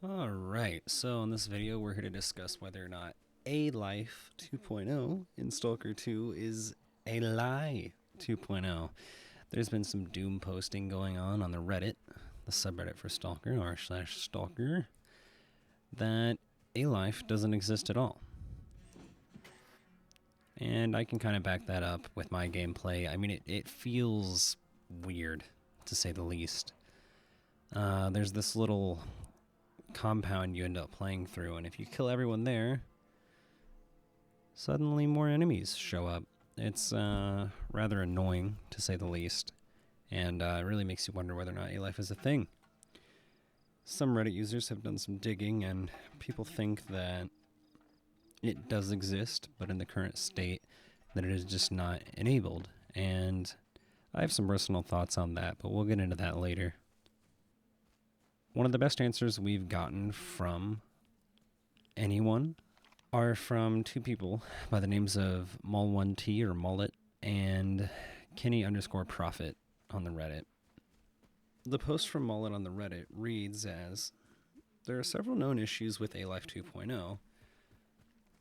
Alright, so in this video we're here to discuss whether or not A Life 2.0 in Stalker 2 is a lie 2.0. There's been some doom posting going on the Reddit, the subreddit for Stalker, r/Stalker, that A Life doesn't exist at all. And I can kind of back that up with my gameplay. I mean, it feels weird, to say the least. There's this little compound you end up playing through, and if you kill everyone there, suddenly more enemies show up. It's rather annoying, to say the least, and it really makes you wonder whether or not A-Life is a thing. Some Reddit users have done some digging, and people think that it does exist, but in the current state, that it is just not enabled, and I have some personal thoughts on that, but we'll get into that later. One of the best answers we've gotten from anyone are from two people by the names of Mul1T or Mullet and Kenny_Profit on the Reddit. The post from Mullet on the Reddit reads as, "There are several known issues with A-Life 2.0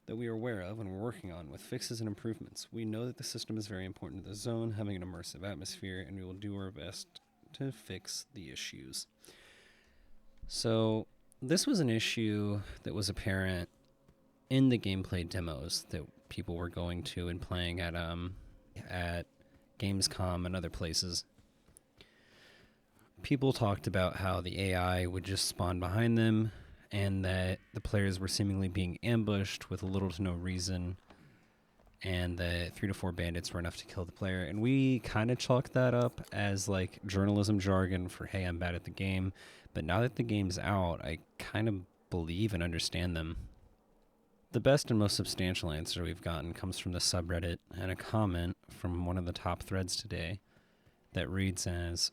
that we are aware of and we're working on with fixes and improvements. We know that the system is very important to the zone, having an immersive atmosphere, and we will do our best to fix the issues." So this was an issue that was apparent in the gameplay demos that people were going to and playing at Gamescom and other places. People talked about how the AI would just spawn behind them and that the players were seemingly being ambushed with little to no reason, and that 3 to 4 bandits were enough to kill the player. And we kind of chalked that up as like journalism jargon for, hey, I'm bad at the game. But now that the game's out, I kind of believe and understand them. The best and most substantial answer we've gotten comes from the subreddit and a comment from one of the top threads today that reads as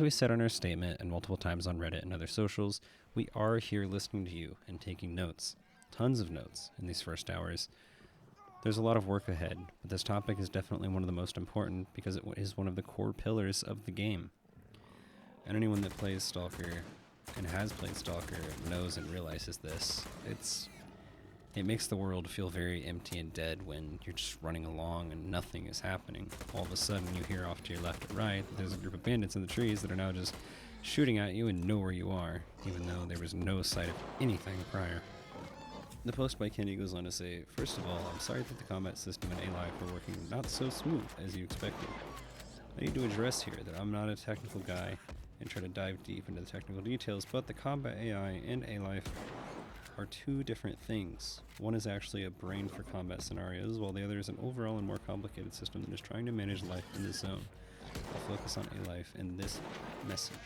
we said in our statement and multiple times on Reddit and other socials, we are here listening to you and taking notes. Tons of notes in these first hours. There's a lot of work ahead, but this topic is definitely one of the most important because it is one of the core pillars of the game. And anyone that plays Stalker and has played Stalker knows and realizes this. It makes the world feel very empty and dead when you're just running along and nothing is happening. All of a sudden you hear off to your left or right that there's a group of bandits in the trees that are now just shooting at you and know where you are, even though there was no sight of anything prior. The post by Kenny goes on to say, "First of all, I'm sorry that the combat system in A-Life were working not so smooth as you expected. I need to address here that I'm not a technical guy and try to dive deep into the technical details, but the combat AI and A-Life are two different things. One is actually a brain for combat scenarios, while the other is an overall and more complicated system that is trying to manage life in the zone. I'll focus on A-Life in this message.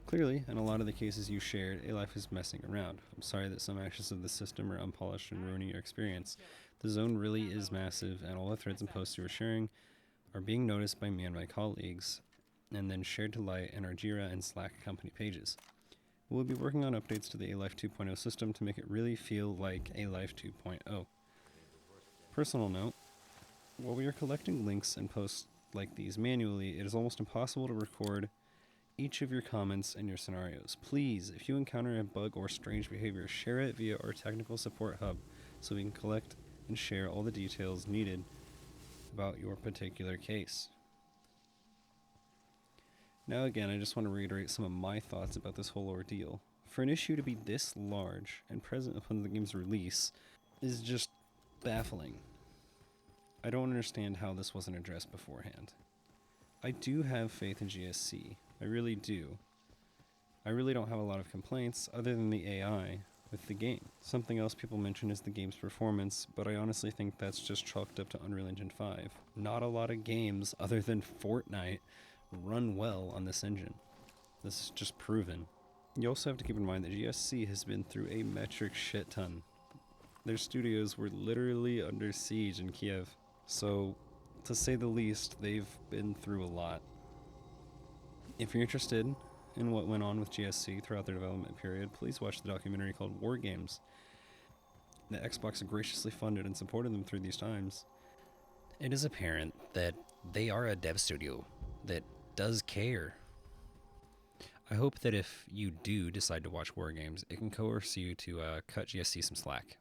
Clearly, in a lot of the cases you shared, A-Life is messing around. I'm sorry that some actions of the system are unpolished and ruining your experience. The zone really is massive, and all the threads and posts you are sharing are being noticed by me and my colleagues, and then shared to light in our Jira and Slack company pages. We'll be working on updates to the A-Life 2.0 system to make it really feel like A-Life 2.0. Personal note, while we are collecting links and posts like these manually, it is almost impossible to record each of your comments and your scenarios. Please, if you encounter a bug or strange behavior, share it via our technical support hub so we can collect and share all the details needed about your particular case." Now again, I just want to reiterate some of my thoughts about this whole ordeal. For an issue to be this large and present upon the game's release is just baffling. I don't understand how this wasn't addressed beforehand. I do have faith in GSC. I really do. I really don't have a lot of complaints other than the AI with the game. Something else people mention is the game's performance, but I honestly think that's just chalked up to Unreal Engine 5. Not a lot of games other than Fortnite run well on this engine. This is just proven. You also have to keep in mind that GSC has been through a metric shit ton. Their studios were literally under siege in Kiev. So, to say the least, they've been through a lot. If you're interested in what went on with GSC throughout their development period, please watch the documentary called War Games. The Xbox graciously funded and supported them through these times. It is apparent that they are a dev studio that does care. I hope that if you do decide to watch war games, it can coerce you to cut GSC some slack.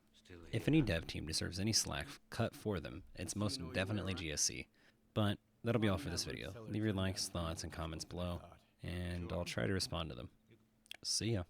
If any dev team deserves any slack cut for them, it's most definitely GSC. But that'll be all for this video. Leave your likes, thoughts, and comments below, and I'll try to respond to them. See ya.